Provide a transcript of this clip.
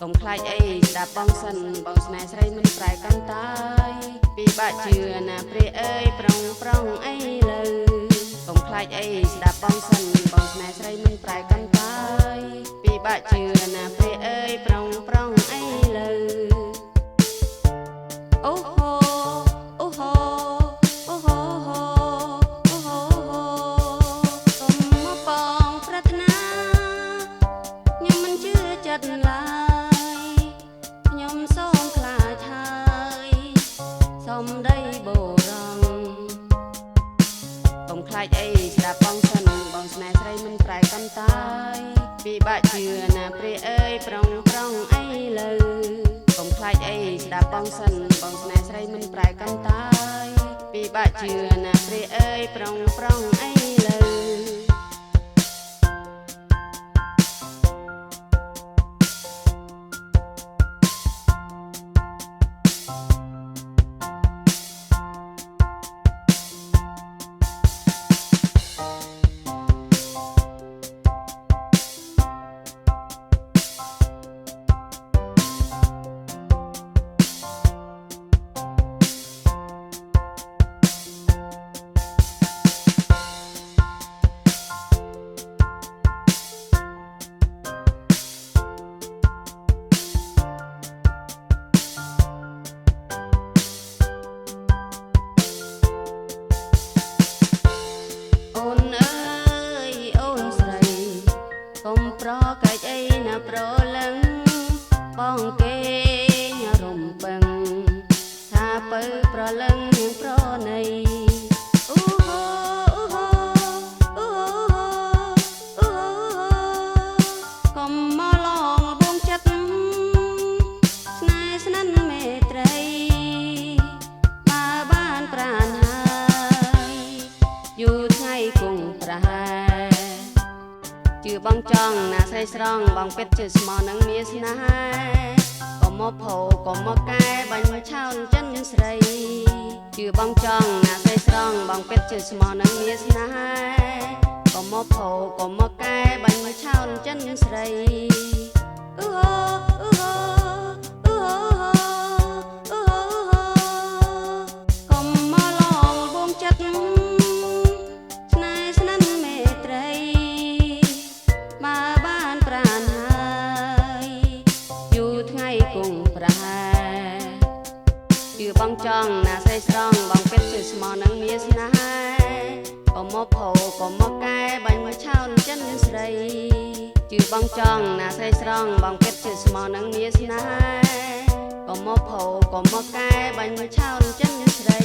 កុំខ្លាចអីស្ដាប់បងសិនបងស្នេហ៍ស្រីមិនប្រែកាន់តាយពីបាក់ជឿណាព្រះអើយប្រុងអីលើកុំខ្លាចអីស្ដាប់បងសិនបងស្នេហ៍ស្រីមិនប្រែកាន់តាយពីបាក់ជឿណាព្រះអើយប្រុងអីលើអូហូអូហូអូហូអូហូកុំមកបងប្រាថ្នាខ្ញុំមិនជឿចិត្តឡើយខ្ញុំសូមខ្លាចហើយសូមដីបូរងកុំខ្លាចអីស្ដាប់បងសិនបងស្នេហ៍ស្រីមិនប្រែកាន់តាយពីបាក់ជឿណាព្រះអើយប្រុងអីលើកុំខ្លាចអីស្ដាប់បងសិនបងស្នេហ៍ស្រីមិនប្រែកាន់តាយពីបាក់ជឿណាព្រះអើយប្រុងអីលើកុំប្រកែកអីណាប្រលឹងបងគេញរំពឹងថាពើប្រលឹងនាងប្រណីអូហូអូហូអូហូអូហូកុំមកឡងបួងចិត្តស្នេហ៍ស្និទ្ធមេត្រីបើបានប្រានហើយយូរថ្ងៃគង់ប្រហែលជឿបងចង់ណាស្រីស្រង់បងពេតជឿស្មោះនឹងមានស្នេហាកុំមកផោកុំមកកែបាញ់ឆោនចិនស្រីជឿបងចង់ណាស្រីស្រង់បងពេតជឿស្មោះនឹងមានស្នេហាកុំមកផោកុំមកកែបាញ់ឆោនចិនស្រីអូហូអូហូអូហូអូហូកុំមកឡងបួងចិត្តស្នេហ៍ស្និទ្ធមេត្រីបើបានប្រានហើយយូរថ្ងៃគង់ប្រហែលជឿបងចង់ណាស្រីស្រង់បងពេតជឿស្មោះនឹងមានស្នេហាកុំមកផោកុំមកកែបាញ់ឆោនចិនស្រីជឿបងចង់ណាស្រីស្រង់បងពេតជឿស្មោះនឹងមានស្នេហាកុំមកផោកុំមកកែបាញ់ឆោនចិនស្រី